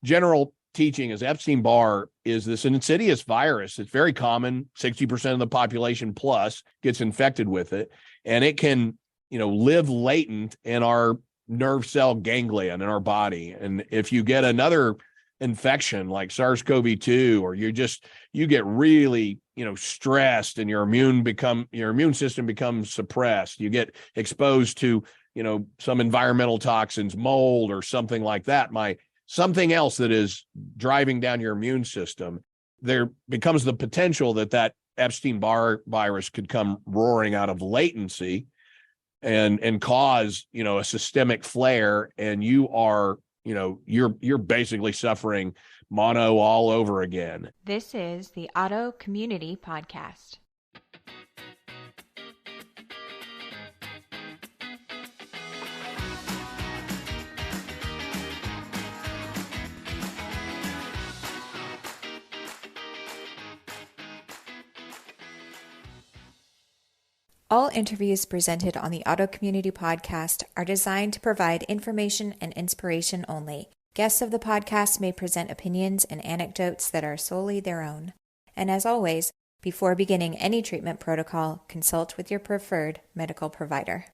general teaching is Epstein-Barr is this insidious virus. It's very common. 60% of the population plus gets infected with it. And it can, live latent in our nerve cell ganglia in our body. And if you get another infection like SARS-CoV-2, or you get really, stressed and your immune system becomes suppressed, you get exposed to, some environmental toxins, mold or something like that, something else that is driving down your immune system, there becomes the potential that Epstein-Barr virus could come roaring out of latency and cause, a systemic flare. And you are, you're basically suffering mono all over again. This is the Auto Community Podcast. All interviews presented on the Auto Community Podcast are designed to provide information and inspiration only. Guests of the podcast may present opinions and anecdotes that are solely their own. And as always, before beginning any treatment protocol, consult with your preferred medical provider.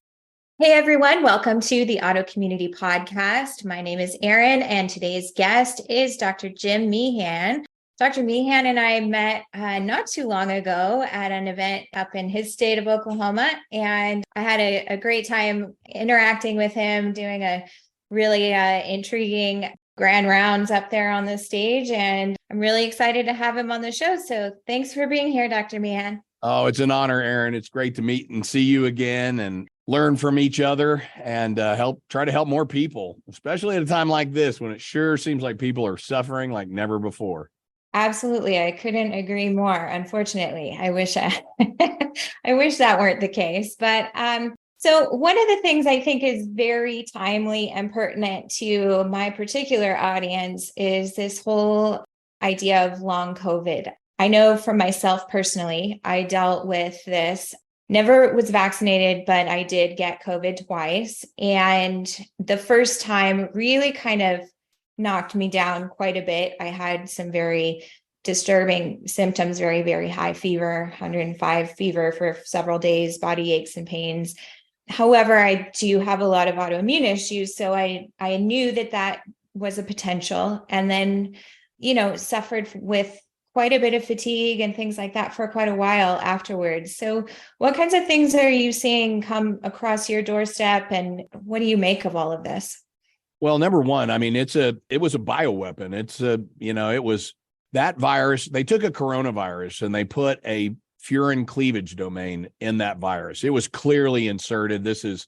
Hey everyone, welcome to the Auto Community Podcast. My name is Erin, and today's guest is Dr. Jim Meehan. Dr. Meehan and I met not too long ago at an event up in his state of Oklahoma, and I had a great time interacting with him, doing a really intriguing grand rounds up there on the stage, and I'm really excited to have him on the show. So thanks for being here, Dr. Meehan. Oh, it's an honor, Erin. It's great to meet and see you again and learn from each other and try to help more people, especially at a time like this when it sure seems like people are suffering like never before. Absolutely. I couldn't agree more. Unfortunately, I wish I wish that weren't the case. But so one of the things I think is very timely and pertinent to my particular audience is this whole idea of long COVID. I know for myself personally, I dealt with this, never was vaccinated, but I did get COVID twice. And the first time really kind of knocked me down quite a bit. I had some very disturbing symptoms, very, very high fever, 105 fever for several days, body aches and pains. However, I do have a lot of autoimmune issues. So I knew that was a potential, and then, suffered with quite a bit of fatigue and things like that for quite a while afterwards. So what kinds of things are you seeing come across your doorstep, and what do you make of all of this? Well, number one, I mean, it was a bioweapon. It was that virus. They took a coronavirus and they put a furin cleavage domain in that virus. It was clearly inserted. This is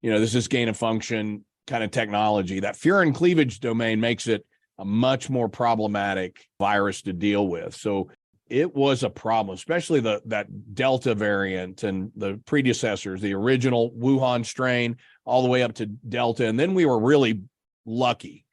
gain of function kind of technology. That furin cleavage domain makes it a much more problematic virus to deal with. So it was a problem, especially that Delta variant and the predecessors, the original Wuhan strain, all the way up to Delta. And then we were really lucky.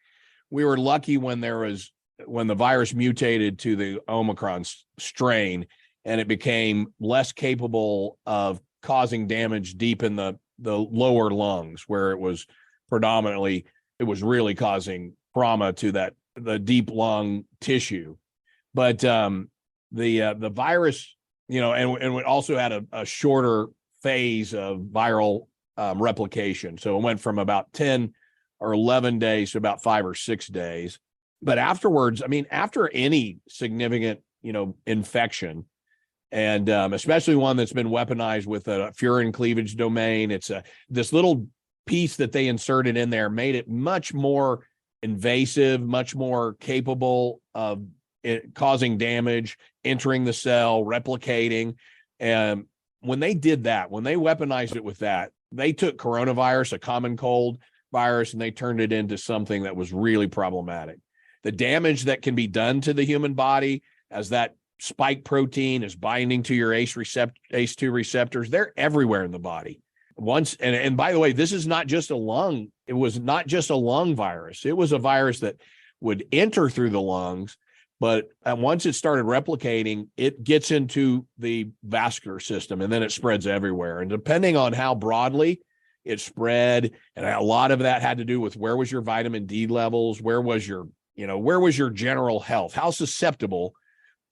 We were lucky when the virus mutated to the Omicron strain, and it became less capable of causing damage deep in the lower lungs, where it was really causing trauma to the deep lung tissue. But the virus, and it also had a shorter phase of viral replication. So it went from about 10 or 11 days to about 5 or 6 days. But afterwards, after any significant, infection, and especially one that's been weaponized with a furin cleavage domain, it's this little piece that they inserted in there made it much more invasive, much more capable of causing damage, entering the cell, replicating. And when they did that, when they weaponized it with that, they took coronavirus, a common cold virus, and they turned it into something that was really problematic. The damage that can be done to the human body as that spike protein is binding to your ACE2 receptors, they're everywhere in the body. And by the way, this is not just a lung. It was not just a lung virus. It was a virus that would enter through the lungs, but once it started replicating, it gets into the vascular system, and then it spreads everywhere. And depending on how broadly it spread, and a lot of that had to do with where was your vitamin D levels, where was your where was your general health? How susceptible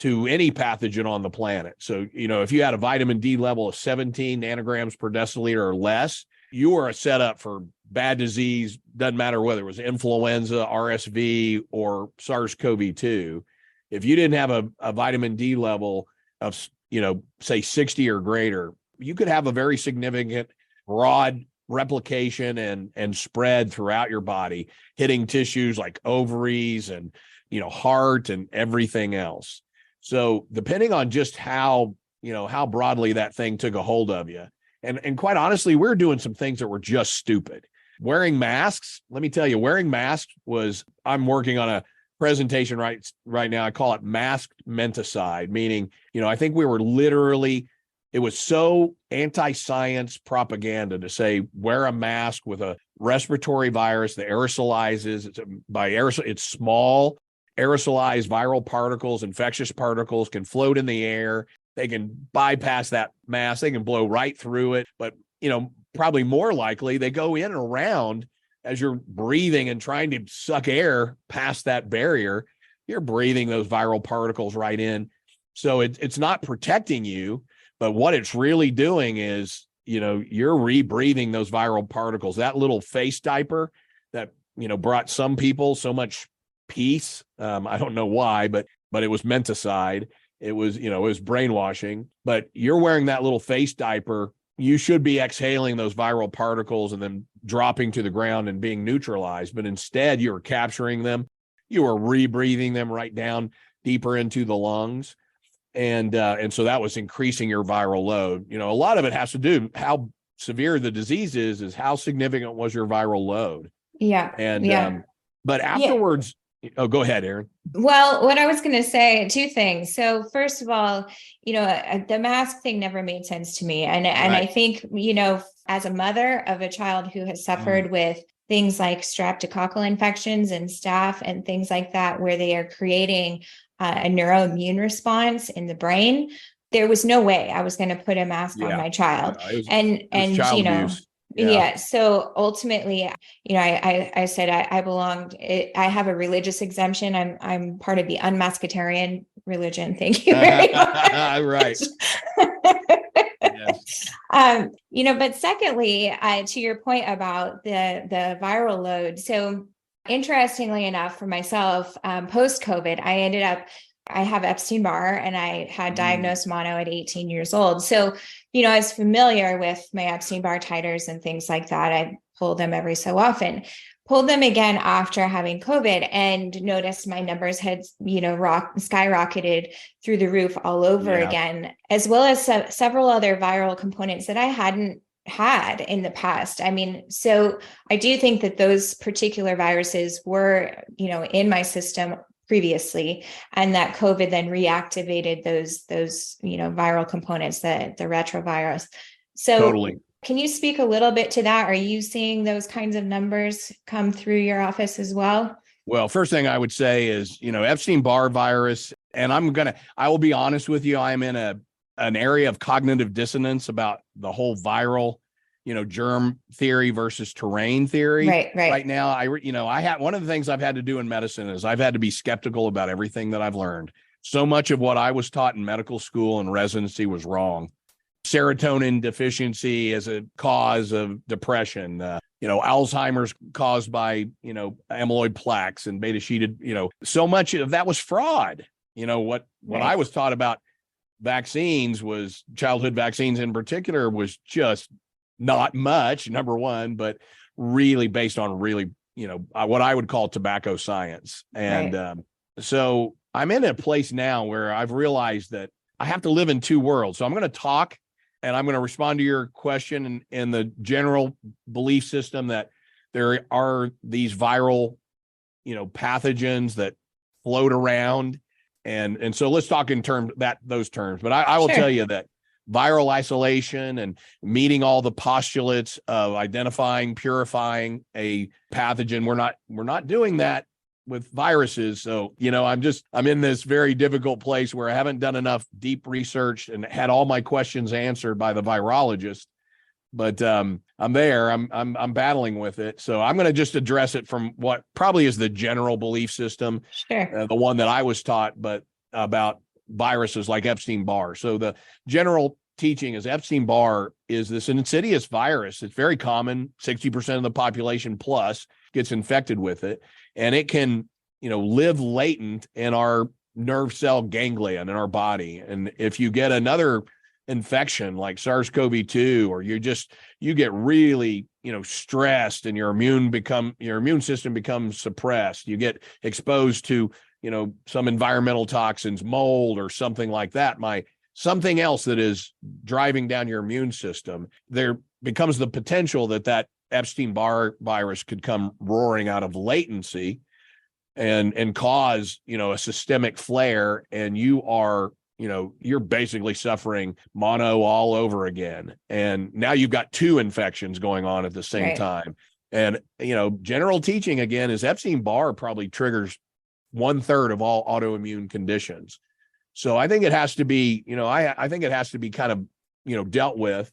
to any pathogen on the planet? So, if you had a vitamin D level of 17 nanograms per deciliter or less, you were set up for bad disease. Doesn't matter whether it was influenza, RSV, or SARS-CoV-2. If you didn't have a vitamin D level of, say 60 or greater, you could have a very significant broad replication and spread throughout your body, hitting tissues like ovaries and, heart and everything else. So depending on just how broadly that thing took a hold of you. And quite honestly, we're doing some things that were just stupid. Wearing masks, let me tell you, I'm working on a presentation right now. I call it masked menticide, meaning, I think we were literally, it was so anti-science propaganda to say, wear a mask with a respiratory virus that aerosolizes. It's small, aerosolized viral particles, infectious particles can float in the air. They can bypass that mask. They can blow right through it. But, probably more likely they go in and around as you're breathing and trying to suck air past that barrier. You're breathing those viral particles right in. So it's not protecting you, but what it's really doing is, you're rebreathing those viral particles. That little face diaper that, brought some people so much peace. I don't know why, but it was menticide. It was brainwashing, but you're wearing that little face diaper. You should be exhaling those viral particles and then dropping to the ground and being neutralized. But instead, you are capturing them. You are rebreathing them right down deeper into the lungs. And so that was increasing your viral load. A lot of it has to do how severe the disease is how significant was your viral load. Yeah. And but afterwards, go ahead, Erin. Well, what I was going to say, two things. So first of all, the mask thing never made sense to me. And I think, as a mother of a child who has suffered with things like streptococcal infections and staph and things like that, where they are creating a neuroimmune response in the brain, there was no way I was going to put a mask on my child. It was child abuse. Yeah. So ultimately, I said I belonged. I have a religious exemption. I'm part of the unmasketarian religion. Thank you very much. Right. Yes. But secondly, to your point about the viral load. So interestingly enough, for myself, post-COVID, I have Epstein-Barr, and I had diagnosed mono at 18 years old. So, I was familiar with my Epstein-Barr titers and things like that. I pulled them every so often, pulled them again after having COVID, and noticed my numbers had, skyrocketed through the roof all over again, as well as several other viral components that I hadn't had in the past. I mean, so I do think that those particular viruses were, in my system previously, and that COVID then reactivated those viral components, the retrovirus. So totally. Can you speak a little bit to that? Are you seeing those kinds of numbers come through your office as well? Well, first thing I would say is, Epstein-Barr virus, and I will be honest with you, I'm in an area of cognitive dissonance about the whole viral, germ theory versus terrain theory. Right now, I have, one of the things I've had to do in medicine is I've had to be skeptical about everything that I've learned. So much of what I was taught in medical school and residency was wrong. Serotonin deficiency as a cause of depression, Alzheimer's caused by, amyloid plaques and beta-sheeted, so much of that was fraud. What I was taught about vaccines was childhood vaccines in particular was just not much, number one, but really based on what I would call tobacco science. And so I'm in a place now where I've realized that I have to live in two worlds. So I'm going to talk and I'm going to respond to your question in the general belief system that there are these viral, pathogens that float around. And so let's talk in those terms. But I will tell you that viral isolation and meeting all the postulates of identifying, purifying a pathogen. We're not doing that with viruses. So, I'm in this very difficult place where I haven't done enough deep research and had all my questions answered by the virologist. but I'm there. I'm battling with it. So I'm going to just address it from what probably is the general belief system, Sure. the one that I was taught, but about viruses like Epstein-Barr. So the general teaching is Epstein-Barr is this insidious virus. It's very common. 60% of the population plus gets infected with it, and it can, live latent in our nerve cell ganglia in our body. And if you get another infection like SARS-CoV-2, or you get really, stressed, and your immune system becomes suppressed, you get exposed to, some environmental toxins, mold or something like that, something else that is driving down your immune system, there becomes the potential that Epstein-Barr virus could come roaring out of latency and cause, a systemic flare, and you're basically suffering mono all over again. And now you've got two infections going on at the same time. And, general teaching again is Epstein-Barr probably triggers 1/3 of all autoimmune conditions. So I think it has to be, I think it has to be kind of, dealt with.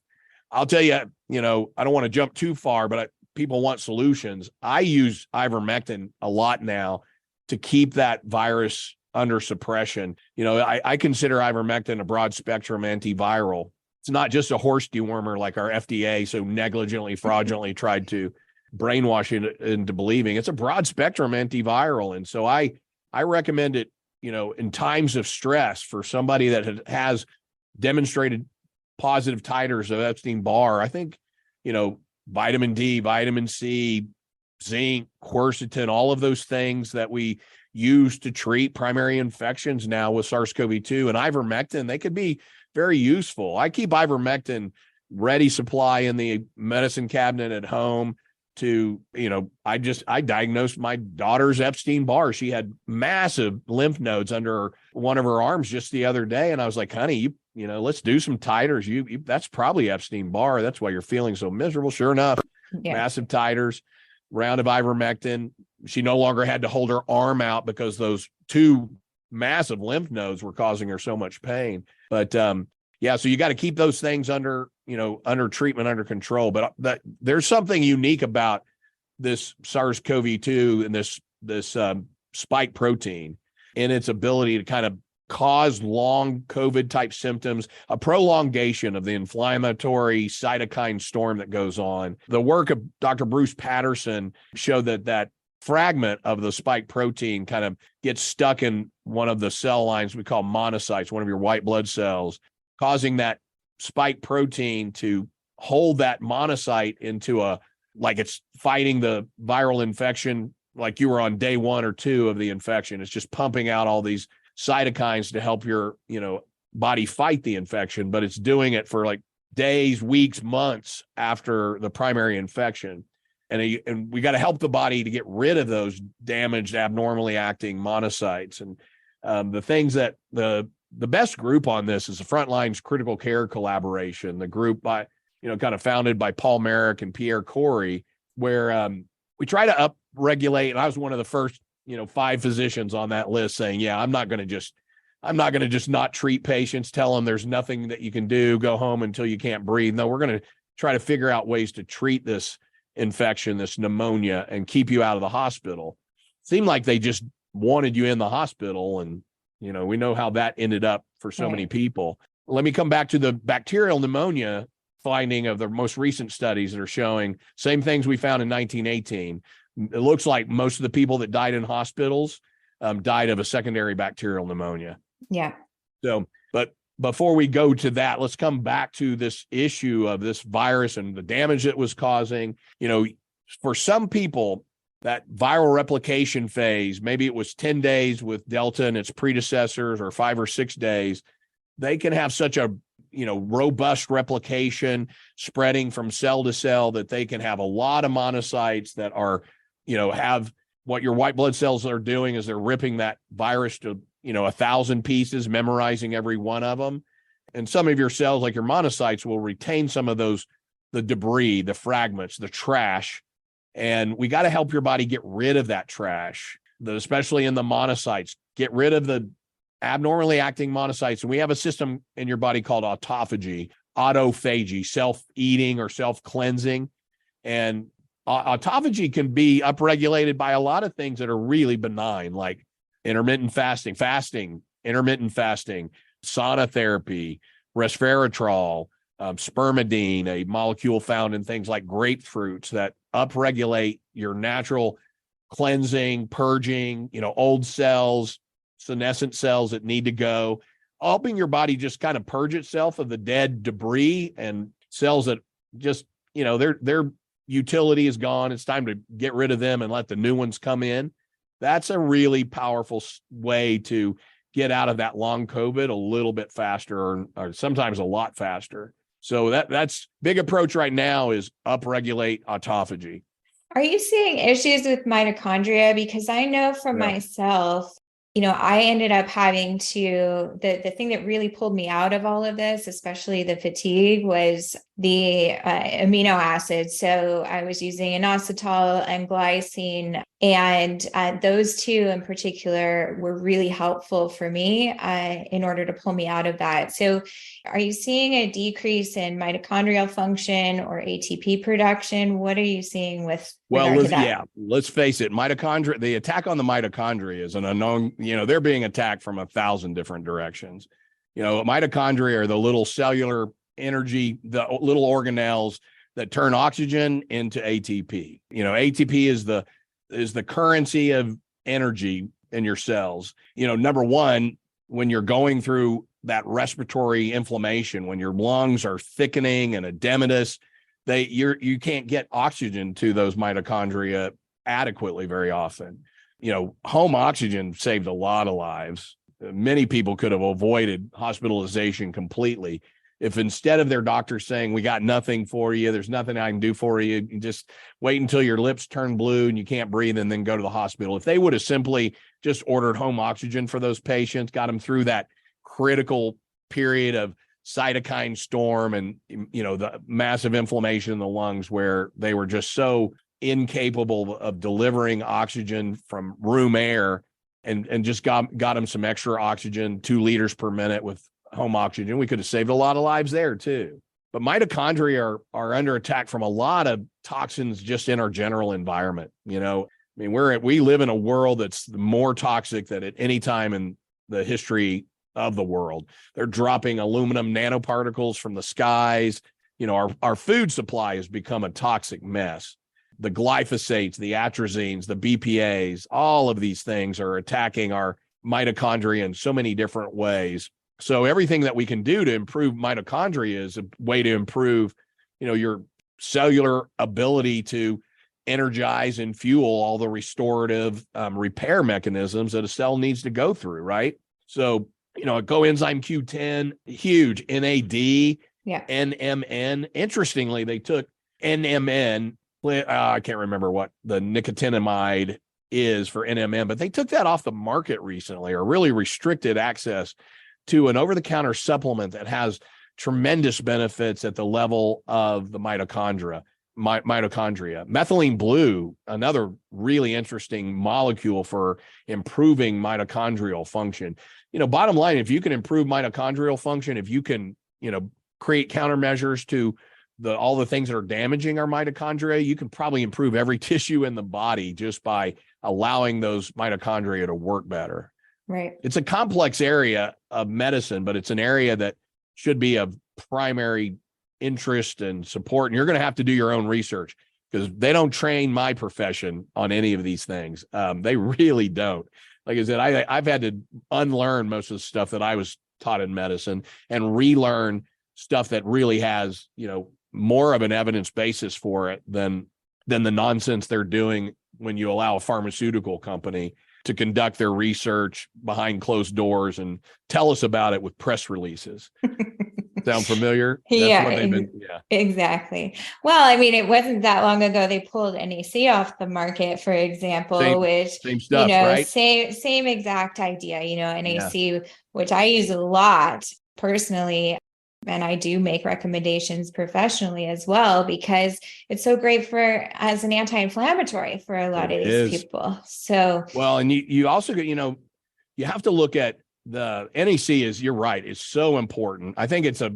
I'll tell you, I don't want to jump too far, but people want solutions. I use ivermectin a lot now to keep that virus under suppression. I consider ivermectin a broad spectrum antiviral. It's not just a horse dewormer like our FDA so negligently, fraudulently tried to brainwash it into believing. It's a broad spectrum antiviral. And so I recommend it, in times of stress for somebody that has demonstrated positive titers of Epstein-Barr. I think, vitamin D, vitamin C, zinc, quercetin, all of those things that we use to treat primary infections now with SARS-CoV-2 and ivermectin, they could be very useful. I keep ivermectin ready supply in the medicine cabinet at home to, I diagnosed my daughter's Epstein-Barr. She had massive lymph nodes under one of her arms just the other day. And I was like, honey, let's do some titers. That's probably Epstein-Barr. That's why you're feeling so miserable. Sure enough, massive titers, round of ivermectin. She no longer had to hold her arm out because those two massive lymph nodes were causing her so much pain. But so you got to keep those things under treatment, under control. But there's something unique about this SARS-CoV-2 and this spike protein and its ability to kind of cause long COVID type symptoms, a prolongation of the inflammatory cytokine storm that goes on. The work of Dr. Bruce Patterson showed that fragment of the spike protein kind of gets stuck in one of the cell lines we call monocytes, one of your white blood cells, causing that spike protein to hold that monocyte into like it's fighting the viral infection, like you were on day 1 or 2 of the infection. It's just pumping out all these cytokines to help your, body fight the infection, but it's doing it for like days, weeks, months after the primary infection. And we got to help the body to get rid of those damaged, abnormally acting monocytes. And the things that the best group on this is the Frontlines Critical Care Collaboration, the group by, kind of founded by Paul Merrick and Pierre Corey, where we try to upregulate. And I was one of the first, 5 physicians on that list saying, yeah, I'm not going to just not treat patients, tell them there's nothing that you can do, go home until you can't breathe. No, we're going to try to figure out ways to treat this infection, this pneumonia, and keep you out of the hospital. Seemed like they just wanted you in the hospital. And, we know how that ended up for so many people. Let me come back to the bacterial pneumonia finding of the most recent studies that are showing same things we found in 1918. It looks like most of the people that died in hospitals died of a secondary bacterial pneumonia. Yeah. So, but before we go to that, let's come back to this issue of this virus and the damage it was causing. For some people, that viral replication phase, maybe it was 10 days with Delta and its predecessors, or 5 or 6 days, they can have such a, robust replication spreading from cell to cell that they can have a lot of monocytes that are, have what your white blood cells are doing is they're ripping that virus to, 1,000 pieces, memorizing every one of them. And some of your cells, like your monocytes, will retain some of those, the debris, the fragments, the trash. And we got to help your body get rid of that trash, especially in the monocytes, get rid of the abnormally acting monocytes. And we have a system in your body called autophagy, autophagy, self-eating or self-cleansing. And autophagy can be upregulated by a lot of things that are really benign, like intermittent fasting, intermittent fasting, sauna therapy, resveratrol, spermidine, a molecule found in things like grapefruits that upregulate your natural cleansing, purging, old cells, senescent cells that need to go, helping your body just kind of purge itself of the dead debris and cells that just, their utility is gone. It's time to get rid of them and let the new ones come in. That's a really powerful way to get out of that long COVID a little bit faster, or sometimes a lot faster. So that's big approach right now is upregulate autophagy. Are you seeing issues with mitochondria? Because I know for myself, I ended up having to, the thing that really pulled me out of all of this, especially the fatigue, was the amino acids. So I was using inositol and glycine, and those two in particular were really helpful for me in order to pull me out of that. So are you seeing a decrease in mitochondrial function or ATP production? What are you seeing with regard to that? Let's face it. Mitochondria, the attack on the mitochondria is an unknown, they're being attacked from 1,000 different directions. Mitochondria are the little cellular energy, the little organelles that turn oxygen into ATP. ATP is the currency of energy in your cells. Number one, when you're going through that respiratory inflammation, when your lungs are thickening and edematous, you can't get oxygen to those mitochondria adequately very often. Home oxygen saved a lot of lives. Many people could have avoided hospitalization completely if instead of their doctor saying, we got nothing for you, there's nothing I can do for you, just wait until your lips turn blue and you can't breathe and then go to the hospital. If they would have simply just ordered home oxygen for those patients, got them through that critical period of cytokine storm and, the massive inflammation in the lungs where they were just so incapable of delivering oxygen from room air, and just got them some extra oxygen, 2 liters per minute with home oxygen, we could have saved a lot of lives there too. But mitochondria are under attack from a lot of toxins just in our general environment. We live in a world that's more toxic than at any time in the history of the world. They're dropping aluminum nanoparticles from the skies. Our food supply has become a toxic mess. The glyphosates, the atrazines, the BPAs, all of these things are attacking our mitochondria in so many different ways. So everything that we can do to improve mitochondria is a way to improve, your cellular ability to energize and fuel all the restorative repair mechanisms that a cell needs to go through, right? So, coenzyme Q10, huge, NAD, NMN. Interestingly, they took NMN, I can't remember what the nicotinamide is for NMN, but they took that off the market recently, or really restricted access to an over-the-counter supplement that has tremendous benefits at the level of the mitochondria. Methylene blue, another really interesting molecule for improving mitochondrial function. Bottom line, if you can improve mitochondrial function, if you can, create countermeasures to all the things that are damaging our mitochondria, you can probably improve every tissue in the body just by allowing those mitochondria to work better. Right. It's a complex area of medicine, but it's an area that should be of primary interest and support. And you're going to have to do your own research because they don't train my profession on any of these things. They really don't. Like I said, I've had to unlearn most of the stuff that I was taught in medicine and relearn stuff that really has, more of an evidence basis for it than the nonsense they're doing when you allow a pharmaceutical company to conduct their research behind closed doors and tell us about it with press releases. Sound familiar? That's what they've been. Yeah, exactly. Well, it wasn't that long ago they pulled NAC off the market, for example, same stuff, right? Same exact idea, NAC, which I use a lot personally. And I do make recommendations professionally as well, because it's so great as an anti-inflammatory for a lot of these people. So, well, and you also get, you have to look at the NAC you're right, is so important. I think it's a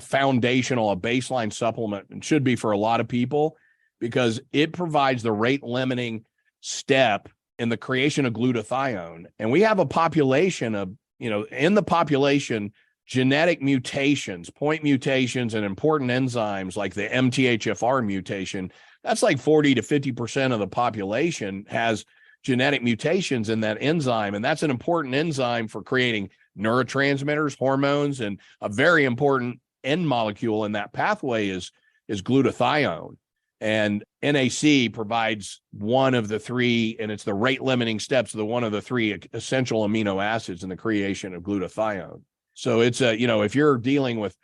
foundational, a baseline supplement, and should be for a lot of people, because it provides the rate limiting step in the creation of glutathione. And we have a population of, in the population, genetic mutations, point mutations, and important enzymes like the MTHFR mutation. That's like 40 to 50% of the population has genetic mutations in that enzyme. And that's an important enzyme for creating neurotransmitters, hormones, and a very important end molecule in that pathway is glutathione. And NAC provides one of the three, and it's the rate limiting steps of the one of the three essential amino acids in the creation of glutathione. So it's if you're dealing with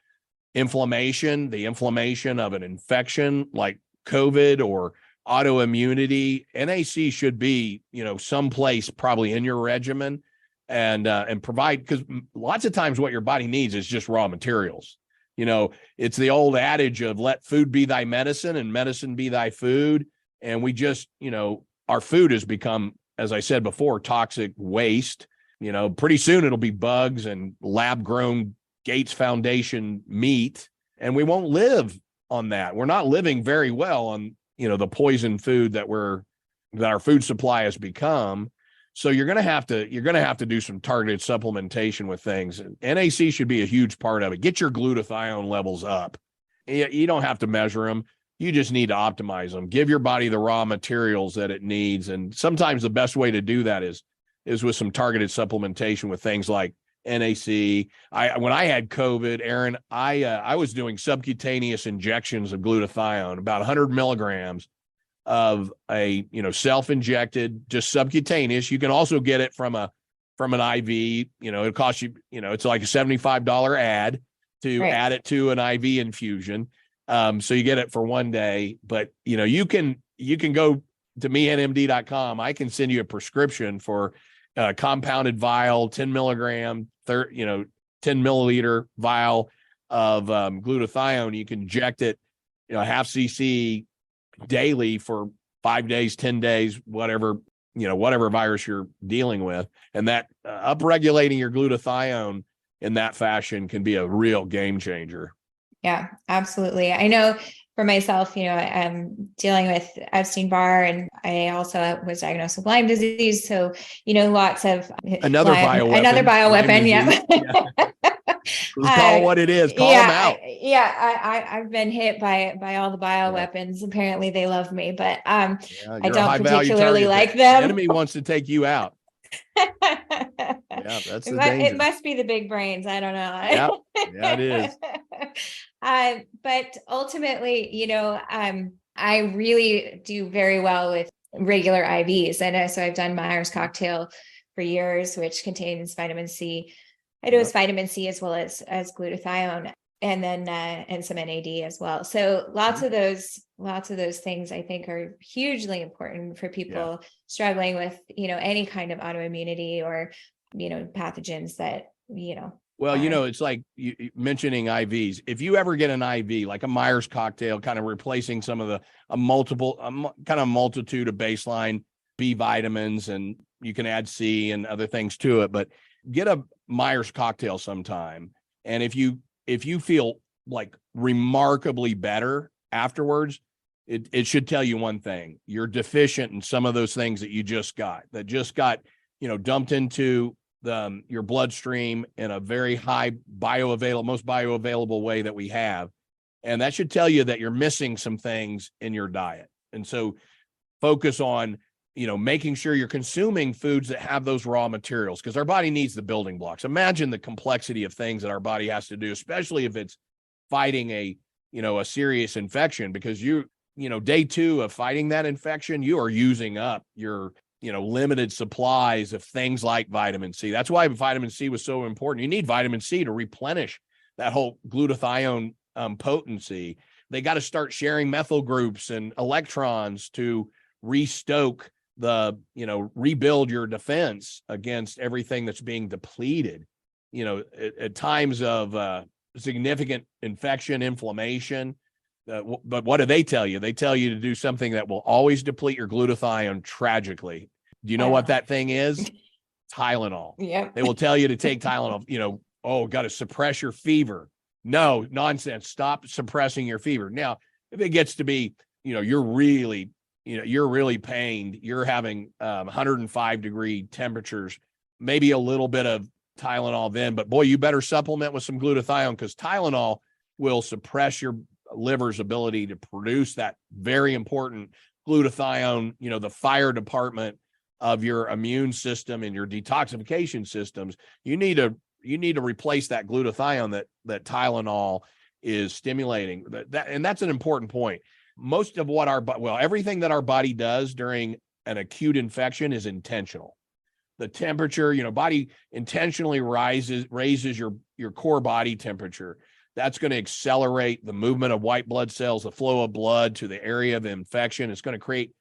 inflammation, the inflammation of an infection like COVID or autoimmunity, NAC should be, someplace probably in your regimen, and provide, because lots of times what your body needs is just raw materials. It's the old adage of let food be thy medicine and medicine be thy food. And we just, our food has become, as I said before, toxic waste. Pretty soon it'll be bugs and lab grown Gates Foundation meat, and we won't live on that. We're not living very well on, the poison food that our food supply has become. So you're going to have to do some targeted supplementation with things. NAC should be a huge part of it. Get your glutathione levels up. You don't have to measure them. You just need to optimize them. Give your body the raw materials that it needs. And sometimes the best way to do that is with some targeted supplementation with things like NAC. When I had COVID, Aaron, I was doing subcutaneous injections of glutathione, about 100 milligrams of a, self-injected, just subcutaneous. You can also get it from an IV. It costs you, it's like a $75 ad to add it to an IV infusion. So you get it for one day, but you can go to meehanmd.com. I can send you a prescription for a compounded vial, 10 milligram, 10 milliliter vial of glutathione. You can inject it, half cc daily for 5 days, 10 days, whatever virus you're dealing with. And that upregulating your glutathione in that fashion can be a real game changer. Yeah, absolutely. I know for myself, I'm dealing with Epstein-Barr, and I also was diagnosed with Lyme disease. So, lots of another bioweapon. Yeah. Call it what it is. Call them out. I've been hit by all the bioweapons. Apparently they love me, but I don't particularly like them. The enemy wants to take you out. That's the danger. It must be the big brains. I don't know. Yeah, it is. But ultimately, I really do very well with regular IVs. And so I've done Myers cocktail for years, which contains vitamin C. I dose vitamin C as well as glutathione, and then and some NAD as well. So lots of those things I think are hugely important for people struggling with, any kind of autoimmunity or, pathogens that, Well, it's like you mentioning IVs. If you ever get an IV, like a Myers cocktail, kind of replacing some of a multitude of baseline B vitamins, and you can add C and other things to it, but get a Myers cocktail sometime. And if you feel like remarkably better afterwards, it should tell you one thing: you're deficient in some of those things that just got dumped into your bloodstream in a very high most bioavailable way that we have. And that should tell you that you're missing some things in your diet. And so focus on, making sure you're consuming foods that have those raw materials, because our body needs the building blocks. Imagine the complexity of things that our body has to do, especially if it's fighting a serious infection, because day 2 of fighting that infection, you are using up your limited supplies of things like vitamin C. That's why vitamin C was so important. You need vitamin C to replenish that whole glutathione potency. They got to start sharing methyl groups and electrons to restoke rebuild your defense against everything that's being depleted. At times of significant infection, inflammation. But what do they tell you? They tell you to do something that will always deplete your glutathione tragically. Do you know what that thing is? Tylenol. Yep. They will tell you to take Tylenol, oh, got to suppress your fever. No, nonsense. Stop suppressing your fever. Now, if it gets to be, you're really pained, you're having 105-degree temperatures, maybe a little bit of Tylenol then, but boy, you better supplement with some glutathione, because Tylenol will suppress your liver's ability to produce that very important glutathione, the fire department of your immune system and your detoxification systems. You need to replace that glutathione that Tylenol is stimulating. And that's an important point. Most of what everything that our body does during an acute infection is intentional. The temperature, body intentionally raises your core body temperature. That's going to accelerate the movement of white blood cells, the flow of blood to the area of infection. It's going to create,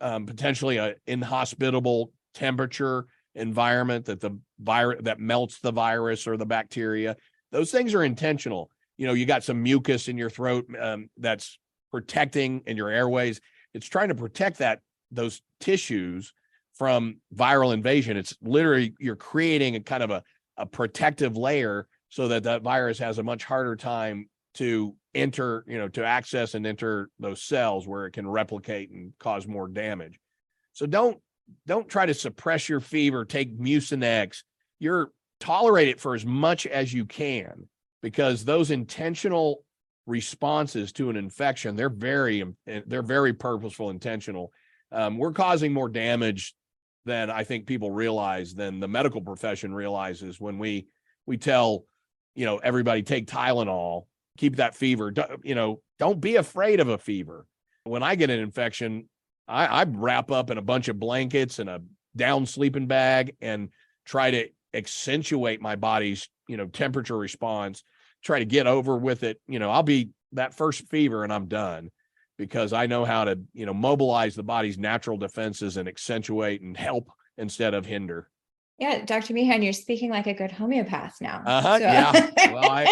potentially an inhospitable temperature environment that melts the virus or the bacteria. Those things are intentional. You got some mucus in your throat that's protecting in your airways. It's trying to protect those tissues from viral invasion. It's literally, you're creating a kind of a protective layer so that virus has a much harder time to enter, to access and enter those cells where it can replicate and cause more damage. So don't try to suppress your fever, take Mucinex. Tolerate it for as much as you can, because those intentional responses to an infection, they're very purposeful, intentional. We're causing more damage than I think people realize, than the medical profession realizes, when we tell, everybody take Tylenol, keep that fever. Don't be afraid of a fever. When I get an infection, I wrap up in a bunch of blankets and a down sleeping bag and try to accentuate my body's, temperature response, try to get over with it. I'll be that first fever and I'm done, because I know how to, mobilize the body's natural defenses and accentuate and help instead of hinder. Yeah, Dr. Meehan, you're speaking like a good homeopath now. So. Yeah. Well,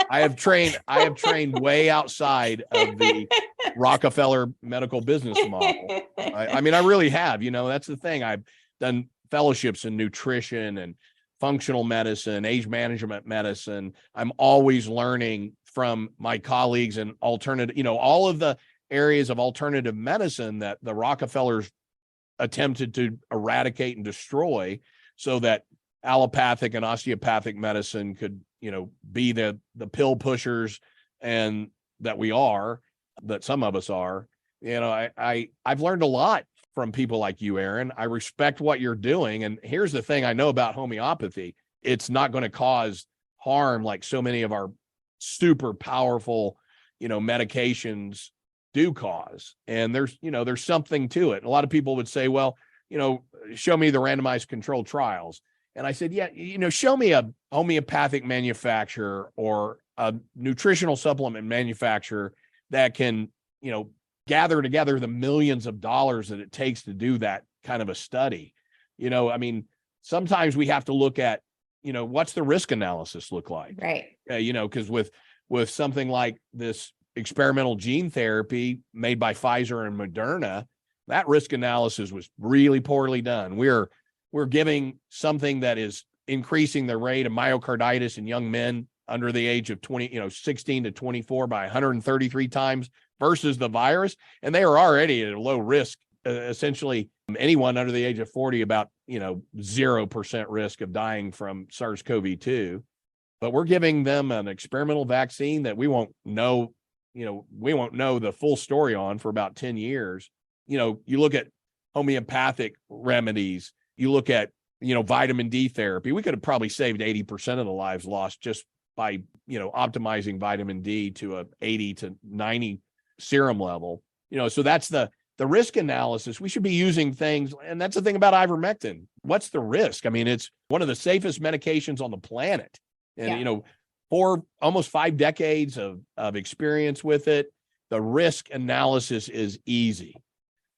I have trained way outside of the Rockefeller medical business model. I really have. That's the thing. I've done fellowships in nutrition and functional medicine, age management medicine. I'm always learning from my colleagues and alternative, all of the areas of alternative medicine that the Rockefellers attempted to eradicate and destroy, so that allopathic and osteopathic medicine could, be the pill pushers, and that some of us are. I've learned a lot from people like you, Aaron. I respect what you're doing. And here's the thing I know about homeopathy. It's not going to cause harm like so many of our super powerful, medications do cause. And there's something to it. A lot of people would say, well, show me the randomized controlled trials. And I said, yeah, show me a homeopathic manufacturer or a nutritional supplement manufacturer that can, gather together the millions of dollars that it takes to do that kind of a study. Sometimes we have to look at, what's the risk analysis look like? Right. Because with something like this experimental gene therapy made by Pfizer and Moderna, that risk analysis was really poorly done. We're giving something that is increasing the rate of myocarditis in young men under the age of 16 to 24 by 133 times versus the virus. And they are already at a low risk. Essentially, anyone under the age of 40, about 0% risk of dying from SARS-CoV-2. But we're giving them an experimental vaccine that we won't know the full story on for about 10 years. You look at homeopathic remedies, you look at, vitamin D therapy. We could have probably saved 80% of the lives lost just by, optimizing vitamin D to a 80 to 90 serum level. So that's the risk analysis. We should be using things. And that's the thing about ivermectin. What's the risk? It's one of the safest medications on the planet. And, for almost 5 decades of experience with it, the risk analysis is easy.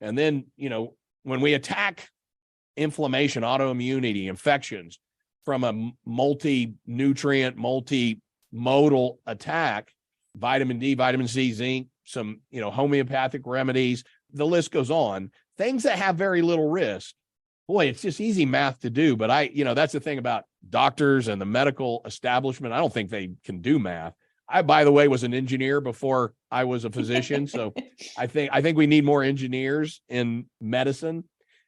And then, when we attack inflammation, autoimmunity, infections from a multi-nutrient, multimodal attack, vitamin D, vitamin C, zinc, some, homeopathic remedies, the list goes on. Things that have very little risk boy, it's just easy math to do. But that's the thing about doctors and the medical establishment. I don't think they can do math. I, by the way, was an engineer before I was a physician. So I think we need more engineers in medicine,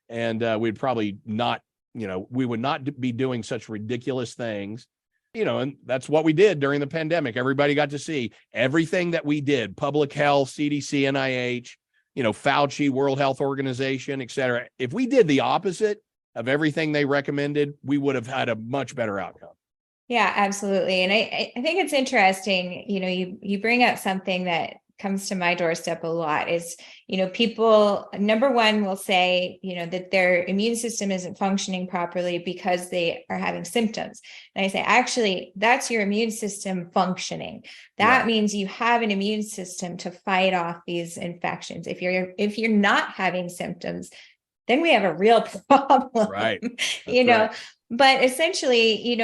and we'd probably not, we would not be doing such ridiculous things. And that's what we did during the pandemic. Everybody got to see everything that we did: public health, CDC, NIH, Fauci, World Health Organization, et cetera. If we did the opposite of everything they recommended, we would have had a much better outcome. Yeah, absolutely. And I think it's interesting, you bring up something that comes to my doorstep a lot is, people, number one, will say, that their immune system isn't functioning properly because they are having symptoms. And I say, actually, that's your immune system functioning. That means you have an immune system to fight off these infections. If you're not having symptoms, then we have a real problem. Right. Right. But essentially,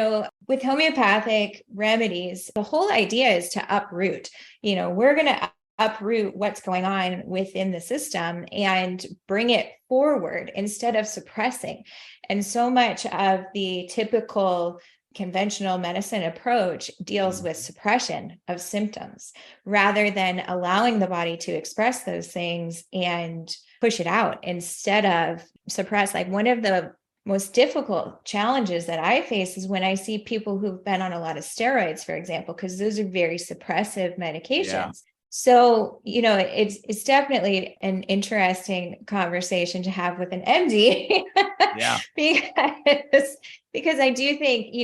with homeopathic remedies, the whole idea is to uproot. We're going to uproot what's going on within the system and bring it forward instead of suppressing. And so much of the typical conventional medicine approach deals with suppression of symptoms rather than allowing the body to express those things and push it out instead of suppress. Like, one of the most difficult challenges that I face is when I see people who've been on a lot of steroids, for example, because those are very suppressive medications. Yeah. So, it's definitely an interesting conversation to have with an MD. Yeah. because I do think,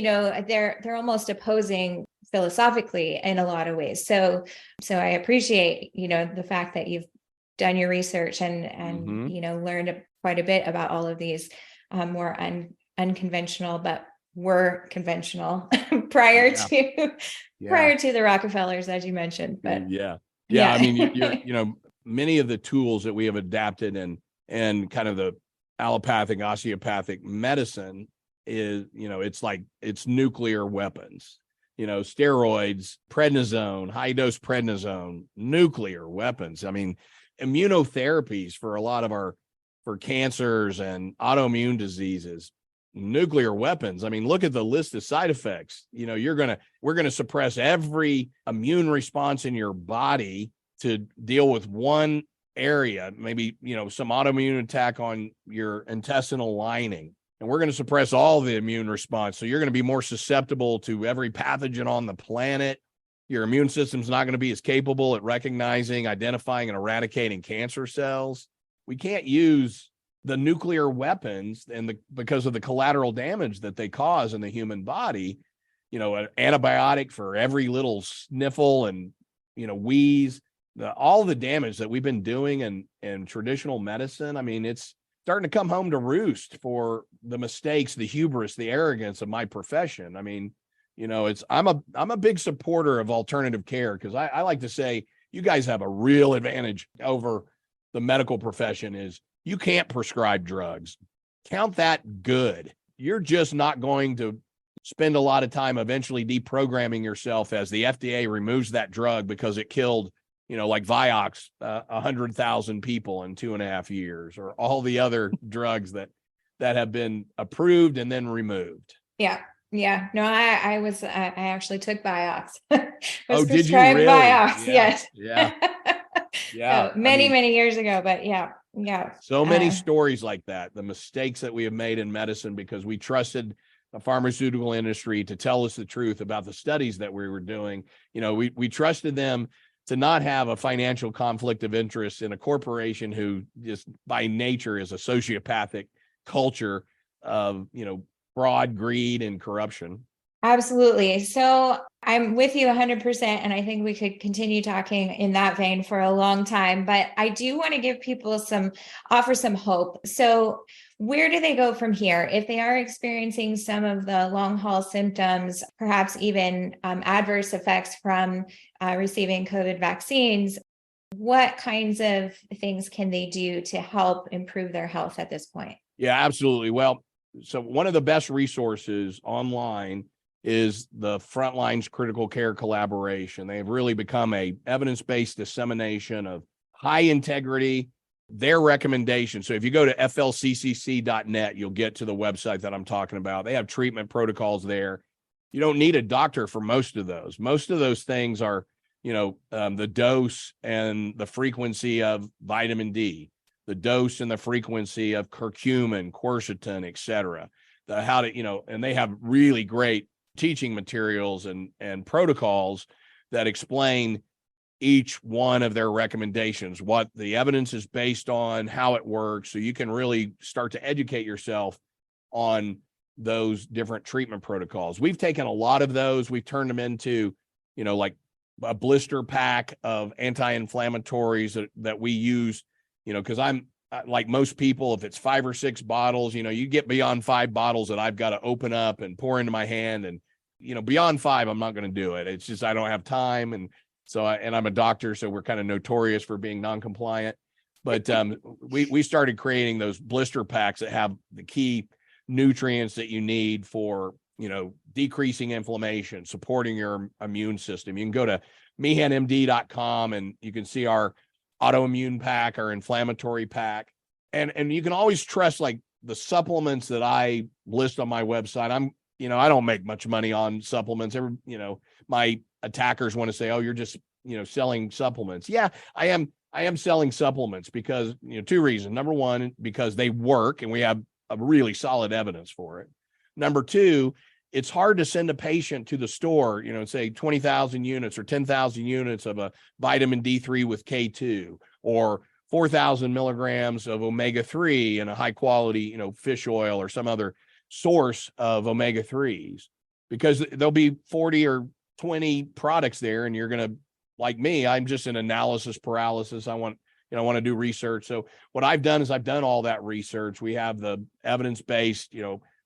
they're almost opposing philosophically in a lot of ways. So I appreciate, the fact that you've done your research and learned quite a bit about all of these more unconventional, but were conventional prior to the Rockefellers, as you mentioned. But yeah. I mean, you're many of the tools that we have adapted and kind of the allopathic, osteopathic medicine is, it's nuclear weapons. Steroids, prednisone, high dose prednisone, nuclear weapons. I mean, immunotherapies for a lot of for cancers and autoimmune diseases, nuclear weapons. I mean, look at the list of side effects. We're going to suppress every immune response in your body to deal with one area, maybe, some autoimmune attack on your intestinal lining. And we're going to suppress all the immune response. So you're going to be more susceptible to every pathogen on the planet. Your immune system's not going to be as capable at recognizing, identifying, and eradicating cancer cells. We can't use the nuclear weapons because of the collateral damage that they cause in the human body. An antibiotic for every little sniffle and, wheeze, all the damage that we've been doing in traditional medicine. I mean, it's starting to come home to roost for the mistakes, the hubris, the arrogance of my profession. I mean, I'm a big supporter of alternative care because I like to say you guys have a real advantage over the medical profession. Is you can't prescribe drugs. Count that good. You're just not going to spend a lot of time eventually deprogramming yourself as the FDA removes that drug because it killed, like Vioxx, 100,000 people in 2.5 years, or all the other drugs that have been approved and then removed. Yeah. Yeah, no, I actually took Vioxx. Did you really? Vioxx, yes. Yeah. Yeah. So many years ago, but yeah. So many stories like that, the mistakes that we have made in medicine because we trusted the pharmaceutical industry to tell us the truth about the studies that we were doing. We trusted them to not have a financial conflict of interest in a corporation who just by nature is a sociopathic culture of, fraud, greed, and corruption. Absolutely. So I'm with you 100%. And I think we could continue talking in that vein for a long time, but I do want to give people offer some hope. So where do they go from here? If they are experiencing some of the long haul symptoms, perhaps even adverse effects from receiving COVID vaccines, what kinds of things can they do to help improve their health at this point? Yeah, absolutely. Well, so one of the best resources online is the Frontline's Critical Care Collaboration. They have really become a evidence-based dissemination of high integrity, their recommendation. So if you go to flccc.net, you'll get to the website that I'm talking about. They have treatment protocols there. You don't need a doctor for most of those. Most of those things are, the dose and the frequency of vitamin D, the dose and the frequency of curcumin, quercetin, et cetera. And they have really great teaching materials and protocols that explain each one of their recommendations, what the evidence is based on, how it works. So you can really start to educate yourself on those different treatment protocols. We've taken a lot of those. We've turned them into, like a blister pack of anti-inflammatories that we use, because I'm like most people, if it's 5 or 6 bottles, you get beyond 5 bottles that I've got to open up and pour into my hand. And, beyond 5, I'm not going to do it. It's just, I don't have time. And so I'm a doctor, so we're kind of notorious for being non-compliant. But we started creating those blister packs that have the key nutrients that you need for, decreasing inflammation, supporting your immune system. You can go to meehanmd.com and you can see our autoimmune pack, our inflammatory pack. And you can always trust like the supplements that I list on my website. I don't make much money on supplements. My attackers want to say, oh, you're just, selling supplements. Yeah, I am selling supplements because, 2 reasons. Number one, because they work and we have a really solid evidence for it. Number 2, it's hard to send a patient to the store, say 20,000 units or 10,000 units of a vitamin D3 with K2 or 4,000 milligrams of omega-3 in a high quality, fish oil or some other source of omega-3s, because there'll be 40 or 20 products there. And you're going to, like me, I'm just in analysis paralysis. I want to do research. So what I've done is I've done all that research. We have the evidence-based,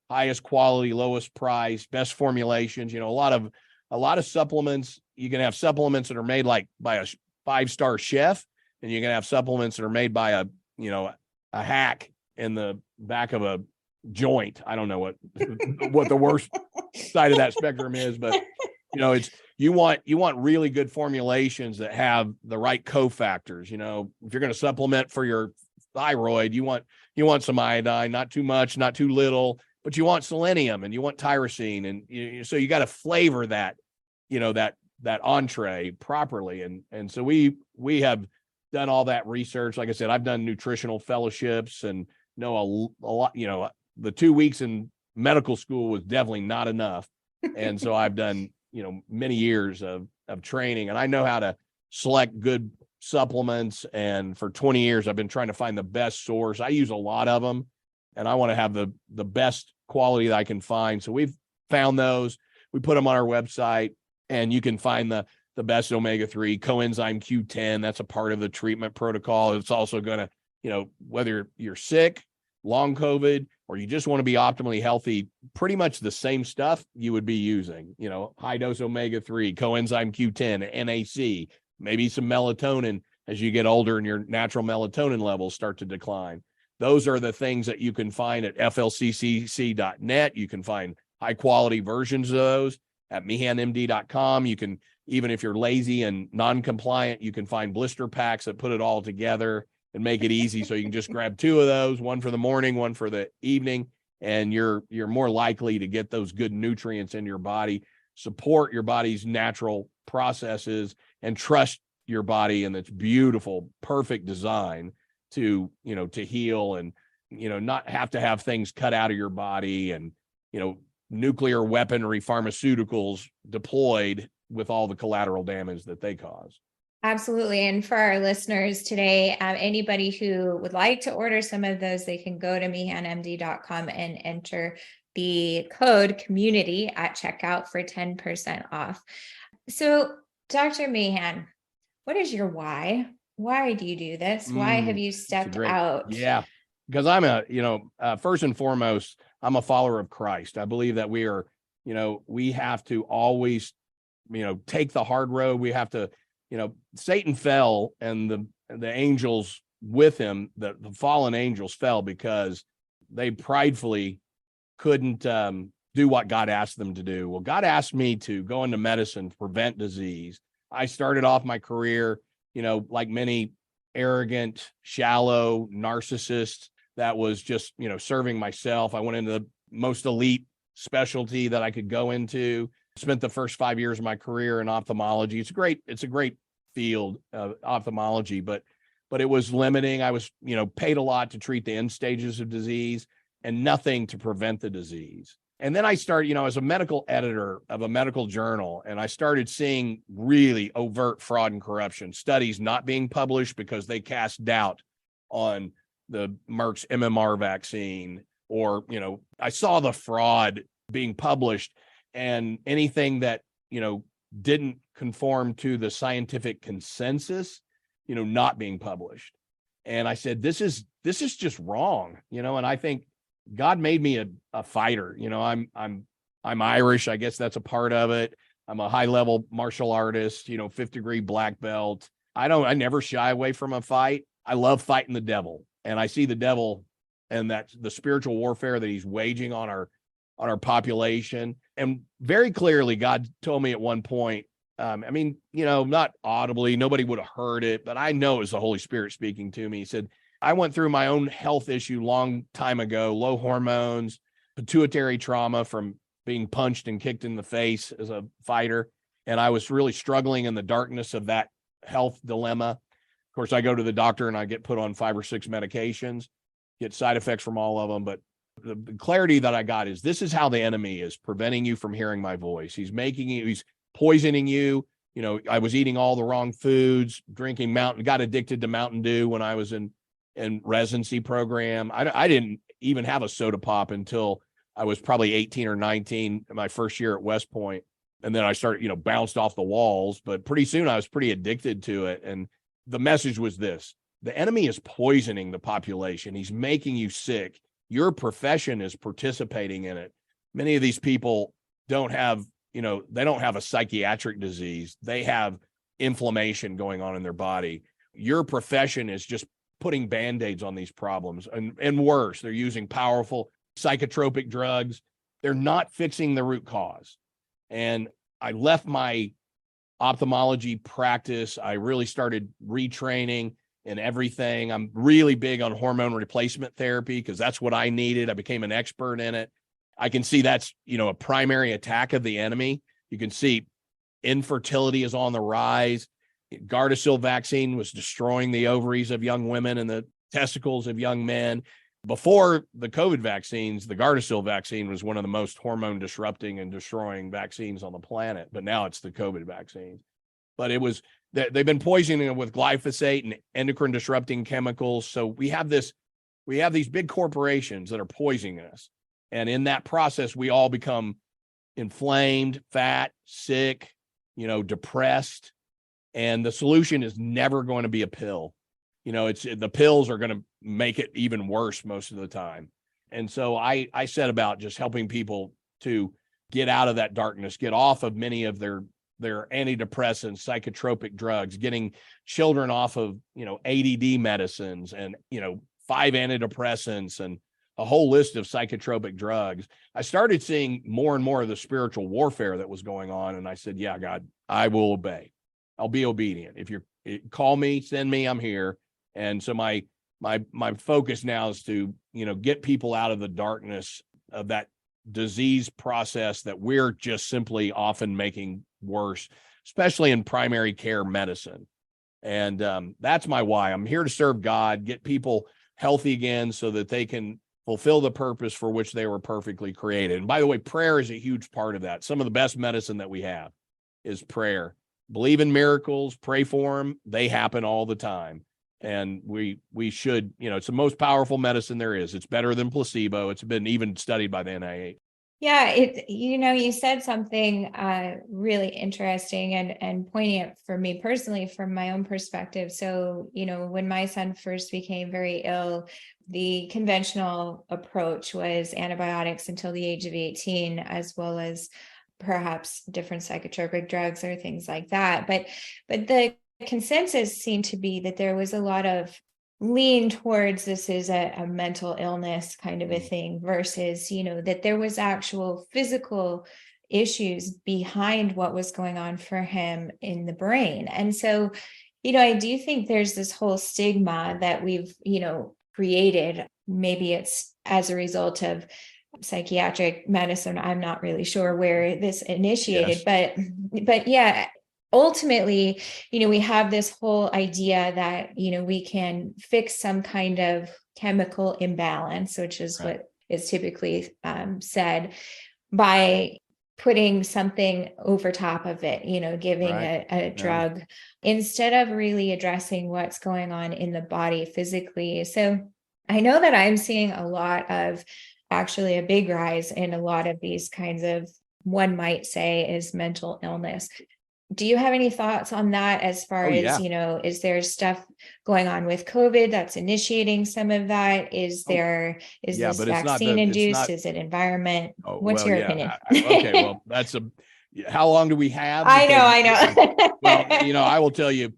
highest quality, lowest price, best formulations, a lot of supplements. You can have supplements that are made like by a 5-star chef, and you can have supplements that are made by a hack in the back of a joint. I don't know what the worst side of that spectrum is, but it's you want really good formulations that have the right cofactors. If you're going to supplement for your thyroid, you want some iodine, not too much, not too little, but you want selenium and you want tyrosine, and so you got to flavor that that entree properly. And so we have done all that research. Like I said, I've done nutritional fellowships and know a lot. The 2 weeks in medical school was definitely not enough. And so I've done, many years of training, and I know how to select good supplements. And for 20 years, I've been trying to find the best source. I use a lot of them, and I want to have the best quality that I can find. So we've found those. We put them on our website, and you can find the best omega-3 coenzyme Q10. That's a part of the treatment protocol. It's also going to, whether you're sick, long COVID, or you just want to be optimally healthy, pretty much the same stuff you would be using, high dose omega-3, coenzyme Q10, NAC, maybe some melatonin as you get older and your natural melatonin levels start to decline. Those are the things that you can find at flccc.net. You can find high quality versions of those at meehanmd.com. You can, even if you're lazy and non-compliant, you can find blister packs that put it all together and make it easy. So you can just grab 2 of those, one for the morning, one for the evening, and you're more likely to get those good nutrients in your body, support your body's natural processes, and trust your body and its beautiful, perfect design to heal and, not have to have things cut out of your body and, nuclear weaponry pharmaceuticals deployed with all the collateral damage that they cause. Absolutely. And for our listeners today, anybody who would like to order some of those, they can go to meehanmd.com and enter the code community at checkout for 10% off. So, Dr. Meehan, what is your why? Why do you do this? Why have you stepped out? Yeah, because I'm first and foremost, I'm a follower of Christ. I believe that we are, we have to always, take the hard road. We have to, Satan fell and the angels with him, the fallen angels fell because they pridefully couldn't do what God asked them to do. Well, God asked me to go into medicine to prevent disease. I started off my career, like many arrogant, shallow narcissist that was just, serving myself. I went into the most elite specialty that I could go into. Spent the first 5 years of my career in ophthalmology. It's a great field of ophthalmology, but it was limiting. I was, paid a lot to treat the end stages of disease and nothing to prevent the disease. And then I started, as a medical editor of a medical journal, and I started seeing really overt fraud and corruption, studies not being published because they cast doubt on the Merck's MMR vaccine, or, I saw the fraud being published, and anything that, didn't conform to the scientific consensus, not being published. And I said, this is just wrong, and I think God made me a fighter. I'm Irish. I guess that's a part of it. I'm a high level martial artist, 5th degree black belt. I never shy away from a fight. I love fighting the devil. And I see the devil and that's the spiritual warfare that he's waging on our population. And very clearly, God told me at one point, not audibly, nobody would have heard it, but I know it was the Holy Spirit speaking to me. He said, I went through my own health issue long time ago, low hormones, pituitary trauma from being punched and kicked in the face as a fighter. And I was really struggling in the darkness of that health dilemma. Of course, I go to the doctor and I get put on 5 or 6 medications, get side effects from all of them. But the clarity that I got is this is how the enemy is preventing you from hearing my voice. He's poisoning you. I was eating all the wrong foods, got addicted to Mountain Dew when I was in residency program. I didn't even have a soda pop until I was probably 18 or 19, my first year at West Point. And then I started, bounced off the walls, but pretty soon I was pretty addicted to it. And the message was this: the enemy is poisoning the population. He's making you sick. Your profession is participating in it. Many of these people don't have a psychiatric disease. They have inflammation going on in their body. Your profession is just putting Band-Aids on these problems, and worse, they're using powerful psychotropic drugs. They're not fixing the root cause. And I left my ophthalmology practice. I really started retraining in everything. I'm really big on hormone replacement therapy because that's what I needed. I became an expert in it. I can see that's, a primary attack of the enemy. You can see infertility is on the rise. Gardasil vaccine was destroying the ovaries of young women and the testicles of young men. Before the COVID vaccines, the Gardasil vaccine was one of the most hormone disrupting and destroying vaccines on the planet. But now it's the COVID vaccines. But they've been poisoning it with glyphosate and endocrine disrupting chemicals. So we have these big corporations that are poisoning us. And in that process, we all become inflamed, fat, sick, depressed. And the solution is never going to be a pill. The pills are going to make it even worse most of the time. And so I set about just helping people to get out of that darkness, get off of many of their antidepressants, psychotropic drugs, getting children off of, ADD medicines and, 5 antidepressants and a whole list of psychotropic drugs. I started seeing more and more of the spiritual warfare that was going on. And I said, yeah, God, I will obey. I'll be obedient. If you call me, send me, I'm here. And so my focus now is to, get people out of the darkness of that disease process that we're just simply often making worse, especially in primary care medicine. And that's my why. I'm here to serve God, get people healthy again so that they can fulfill the purpose for which they were perfectly created. And by the way, prayer is a huge part of that. Some of the best medicine that we have is prayer. Believe in miracles, pray for them. They happen all the time. And we should, it's the most powerful medicine there is. It's better than placebo. It's been even studied by the NIH. Yeah, you said something really interesting and poignant for me personally from my own perspective. So, when my son first became very ill, the conventional approach was antibiotics until the age of 18, as well as perhaps different psychotropic drugs or things like that. But the consensus seemed to be that there was a lot of lean towards this is a mental illness kind of a thing versus, that there was actual physical issues behind what was going on for him in the brain. And so, I do think there's this whole stigma that we've, created. Maybe it's as a result of psychiatric medicine. I'm not really sure where this initiated, Yes. but yeah, ultimately, we have this whole idea that, we can fix some kind of chemical imbalance, which is Right. what is typically said, by putting something over top of it, giving Right. a Yeah. drug instead of really addressing what's going on in the body physically. So I know that I'm seeing a lot of, actually a big rise in a lot of these kinds of, one might say, is mental illness. Do you have any thoughts on that, as far Oh, as, yeah. is there stuff going on with COVID that's initiating some of that? Is Oh, yeah, this but it's not vaccine the, it's induced? not. Is it environment? Oh, What's well, your yeah. opinion? Okay. Well, how long do we have? I know, Because, well, I I will tell you,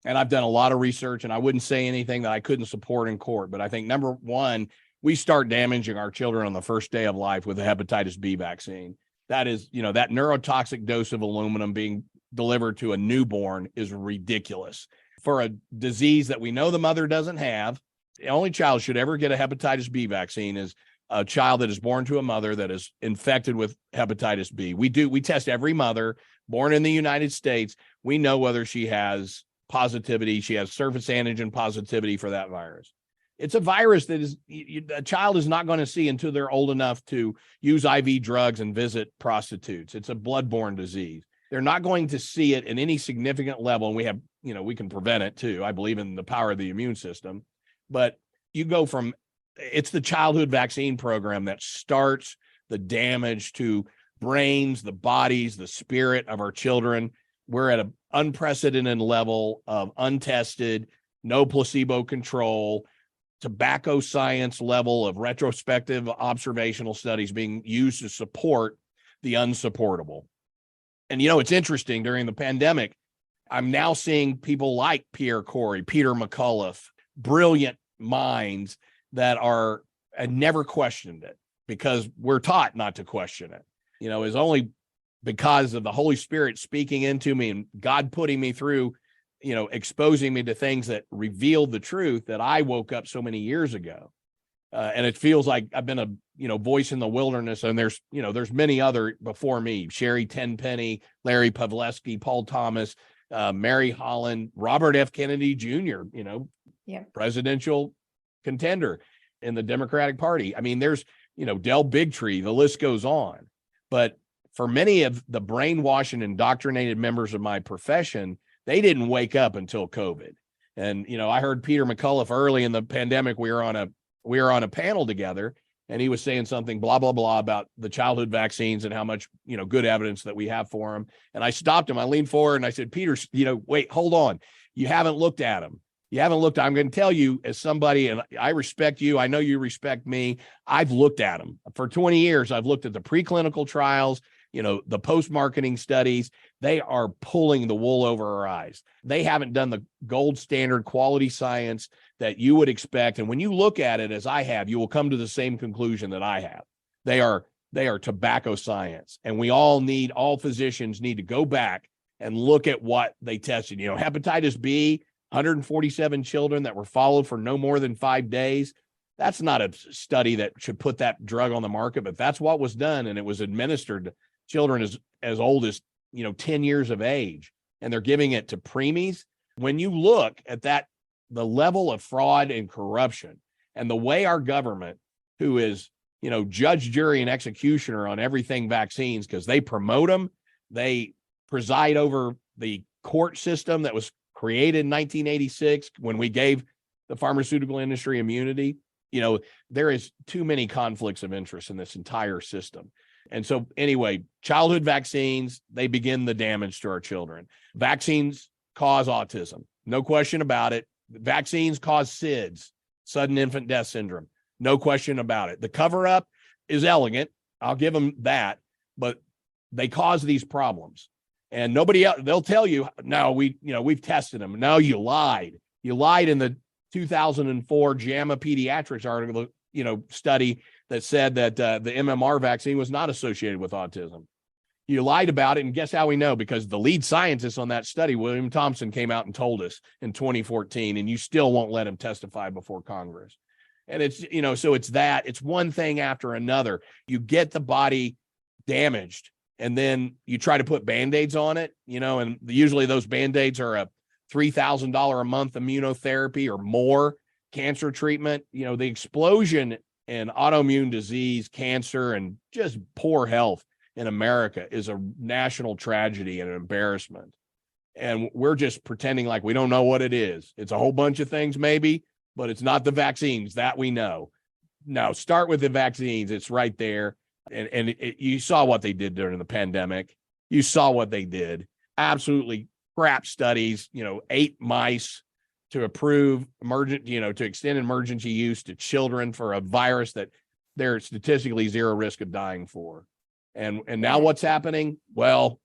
and I've done a lot of research, and I wouldn't say anything that I couldn't support in court. But I think number one, we start damaging our children on the first day of life with a hepatitis B vaccine. That is, that neurotoxic dose of aluminum being delivered to a newborn is ridiculous for a disease that we know the mother doesn't have. The only child should ever get a hepatitis B vaccine is a child that is born to a mother that is infected with hepatitis B. We test every mother born in the United States. We know whether she has positivity, she has surface antigen positivity for that virus. It's a virus that is a child is not going to see until they're old enough to use IV drugs and visit prostitutes. It's a bloodborne disease. They're not going to see it in any significant level. And we have, we can prevent it too. I believe in the power of the immune system. But you go from, it's the childhood vaccine program that starts the damage to brains, the bodies, the spirit of our children. We're at an unprecedented level of untested, no placebo control, tobacco science level of retrospective observational studies being used to support the unsupportable. And, it's interesting, during the pandemic, I'm now seeing people like Pierre Corey, Peter McCullough, brilliant minds that had never questioned it, because we're taught not to question it. Is only because of the Holy Spirit speaking into me and God putting me through, exposing me to things that revealed the truth, that I woke up so many years ago. And it feels like I've been a voice in the wilderness, and there's many other before me: Sherry Tenpenny, Larry Pavlesky, Paul Thomas, Mary Holland, Robert F. Kennedy Jr., presidential contender in the Democratic Party. I mean, there's, Del Bigtree, the list goes on. But for many of the brainwashed and indoctrinated members of my profession, they didn't wake up until COVID. And, I heard Peter McCullough early in the pandemic. We were on a panel together, and he was saying something, blah, blah, blah, about the childhood vaccines and how much, good evidence that we have for them. And I stopped him. I leaned forward and I said, Peter, wait, hold on. You haven't looked at them. I'm going to tell you, as somebody, and I respect you, I know you respect me, I've looked at them. For 20 years, I've looked at the preclinical trials, the post-marketing studies. They are pulling the wool over our eyes. They haven't done the gold standard quality science that you would expect. And when you look at it, as I have, you will come to the same conclusion that I have. They are tobacco science. And all physicians need to go back and look at what they tested. Hepatitis B, 147 children that were followed for no more than 5 days. That's not a study that should put that drug on the market, but that's what was done. And it was administered to children as old as, 10 years of age. And they're giving it to preemies. When you look at that, the level of fraud and corruption, and the way our government, who is, judge, jury, and executioner on everything vaccines, because they promote them, they preside over the court system that was created in 1986 when we gave the pharmaceutical industry immunity. There is too many conflicts of interest in this entire system. And so anyway, childhood vaccines, they begin the damage to our children. Vaccines cause autism. No question about it. Vaccines cause SIDS, sudden infant death syndrome. No question about it. The cover up is elegant. I'll give them that, but they cause these problems. And nobody else, they'll tell you, no, we've tested them. No, you lied. You lied in the 2004 JAMA Pediatrics article, study that said that the MMR vaccine was not associated with autism. You lied about it. And guess how we know? Because the lead scientist on that study, William Thompson, came out and told us in 2014, and you still won't let him testify before Congress. And it's, so it's one thing after another. You get the body damaged, and then you try to put Band-Aids on it, and usually those Band-Aids are a $3,000 a month immunotherapy or more cancer treatment. The explosion in autoimmune disease, cancer, and just poor health in America is a national tragedy and an embarrassment. And we're just pretending like we don't know what it is. It's a whole bunch of things maybe, but it's not the vaccines that we know. No, start with the vaccines. It's right there. And you saw what they did during the pandemic. You saw what they did. Absolutely crap studies, 8 mice to approve to extend emergency use to children for a virus that there's statistically zero risk of dying for. And now what's happening? Well,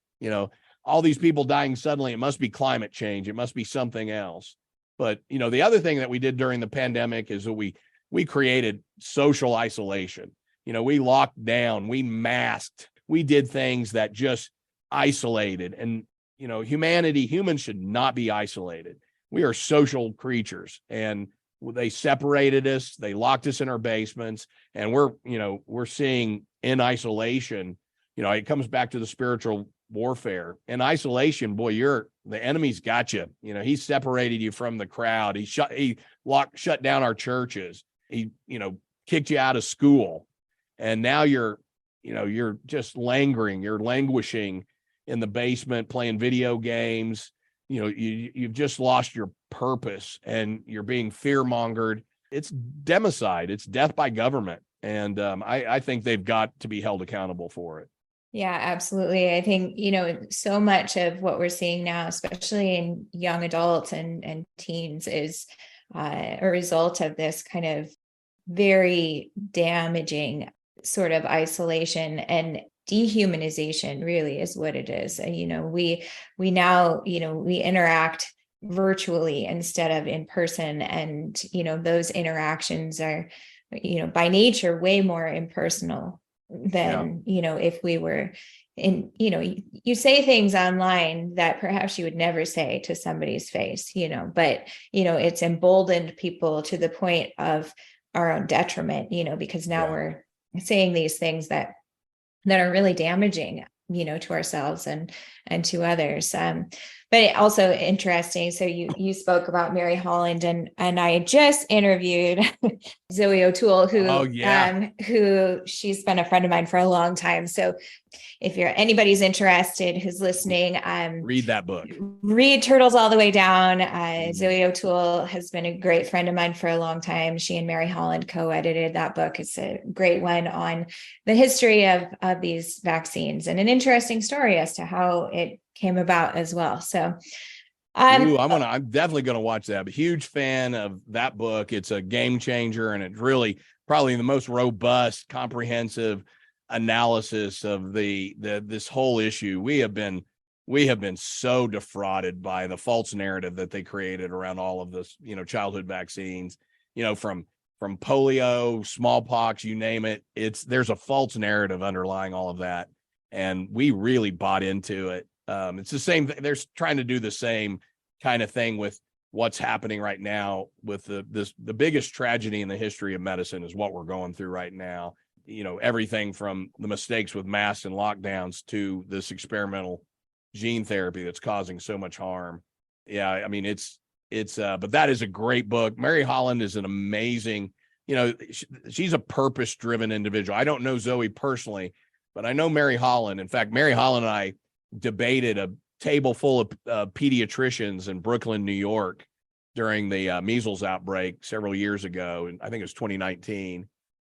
all these people dying suddenly, it must be climate change. It must be something else. But, the other thing that we did during the pandemic is that we created social isolation. We locked down, we masked, we did things that just isolated. And, humans should not be isolated. We are social creatures, and they separated us. They locked us in our basements, and we're seeing in isolation, it comes back to the spiritual warfare. In isolation, boy, the enemy's got you. He separated you from the crowd. He shut down our churches. He, kicked you out of school. And now you're just languishing in the basement playing video games. You've just lost your purpose, and you're being fear-mongered. It's democide. It's death by government. And I think they've got to be held accountable for it. Yeah, absolutely. I think, so much of what we're seeing now, especially in young adults and teens, is a result of this kind of very damaging sort of isolation and dehumanization, really is what it is. We now, we interact virtually instead of in person. And, those interactions are, by nature, way more impersonal than, if we were in, you say things online that perhaps you would never say to somebody's face, but, it's emboldened people to the point of our own detriment, because now we're saying these things that are really damaging, to ourselves and to others. But also interesting. So you spoke about Mary Holland, and I just interviewed Zoe O'Toole, who she's been a friend of mine for a long time. So if anybody's interested who's listening, read that book. Read Turtles All the Way Down. Zoe O'Toole has been a great friend of mine for a long time. She and Mary Holland co-edited that book. It's a great one on the history of these vaccines, and an interesting story as to how it came about as well. So I'm definitely going to watch that. I'm a huge fan of that book. It's a game changer, and it's really probably the most robust, comprehensive analysis of this whole issue. We have been so defrauded by the false narrative that they created around all of this, childhood vaccines, from polio, smallpox, you name it. There's a false narrative underlying all of that. And we really bought into it. It's the same thing. They're trying to do the same kind of thing with what's happening right now with the biggest tragedy in the history of medicine is what we're going through right now. Everything from the mistakes with masks and lockdowns to this experimental gene therapy that's causing so much harm. Yeah, I mean, but that is a great book. Mary Holland is an amazing, she's a purpose-driven individual. I don't know Zoe personally, but I know Mary Holland. In fact, Mary Holland and I debated a table full of pediatricians in Brooklyn, New York during the measles outbreak several years ago. And I think it was 2019.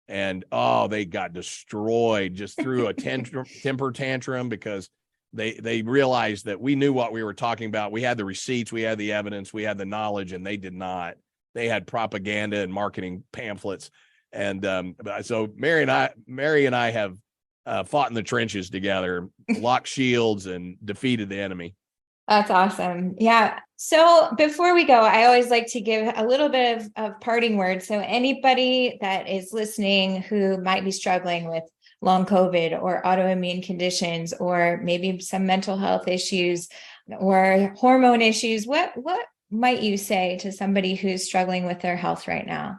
And, they got destroyed, just threw a temper tantrum because they realized that we knew what we were talking about. We had the receipts, we had the evidence, we had the knowledge, and they did not. They had propaganda and marketing pamphlets. And so Mary and I have fought in the trenches together, locked shields, and defeated the enemy. That's awesome. Yeah. So before we go, I always like to give a little bit of parting words. So anybody that is listening who might be struggling with long COVID or autoimmune conditions, or maybe some mental health issues or hormone issues, what might you say to somebody who's struggling with their health right now?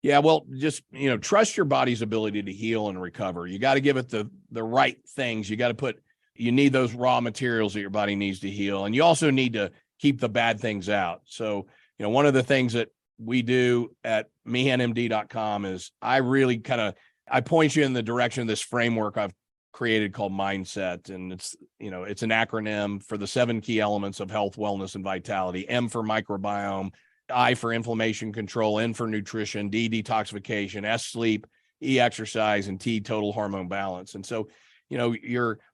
Yeah, well, just, trust your body's ability to heal and recover. You got to give it the right things. You need those raw materials that your body needs to heal. And you also need to keep the bad things out. So, one of the things that we do at meehanmd.com is I point you in the direction of this framework I've created called mindset. And it's an acronym for the 7 key elements of health, wellness, and vitality. M for microbiome, I for inflammation control, N for nutrition, D detoxification, S sleep, E exercise, and T total hormone balance. And so,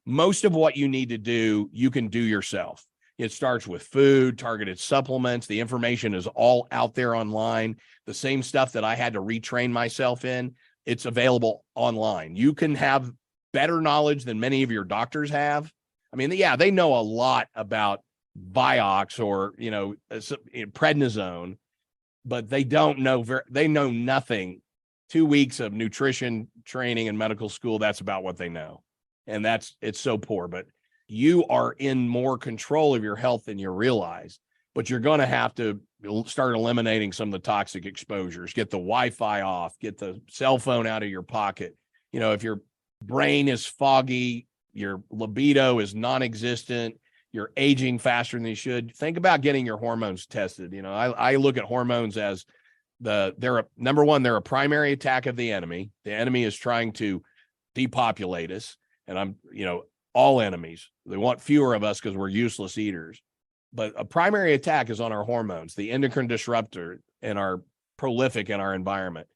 most of what you need to do, you can do yourself. It starts with food, targeted supplements. The information is all out there online. The same stuff that I had to retrain myself in, it's available online. You can have better knowledge than many of your doctors have. I mean, yeah, they know a lot about Vioxx or, prednisone, but they know nothing. 2 weeks of nutrition training in medical school, that's about what they know. And it's so poor, but you are in more control of your health than you realize, but you're going to have to start eliminating some of the toxic exposures, get the Wi-Fi off, get the cell phone out of your pocket. If your brain is foggy, your libido is non-existent, you're aging faster than you should, think about getting your hormones tested. I look at hormones as number one, they're a primary attack of the enemy. The enemy is trying to depopulate us. And all enemies, they want fewer of us because we're useless eaters. But a primary attack is on our hormones, the endocrine disruptor, and are prolific in our environment.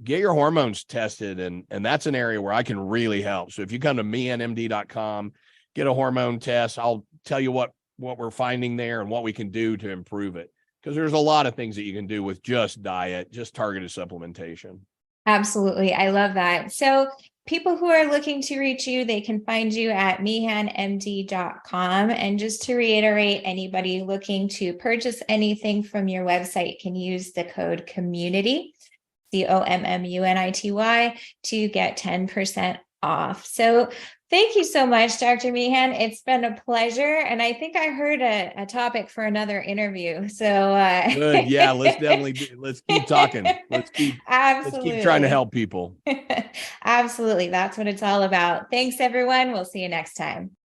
Get your hormones tested, and that's an area where I can really help. So if you come to meehanmd.com, get a hormone test, I'll tell you what we're finding there and what we can do to improve it. Because there's a lot of things that you can do with just diet, just targeted supplementation. Absolutely. I love that. So people who are looking to reach you, they can find you at meehanmd.com. And just to reiterate, anybody looking to purchase anything from your website can use the code COMMUNITY, COMMUNITY, to get 10% off. So thank you so much, Dr. Meehan. It's been a pleasure. And I think I heard a topic for another interview. So good. Yeah, let's keep talking. Let's keep trying to help people. Absolutely. That's what it's all about. Thanks, everyone. We'll see you next time.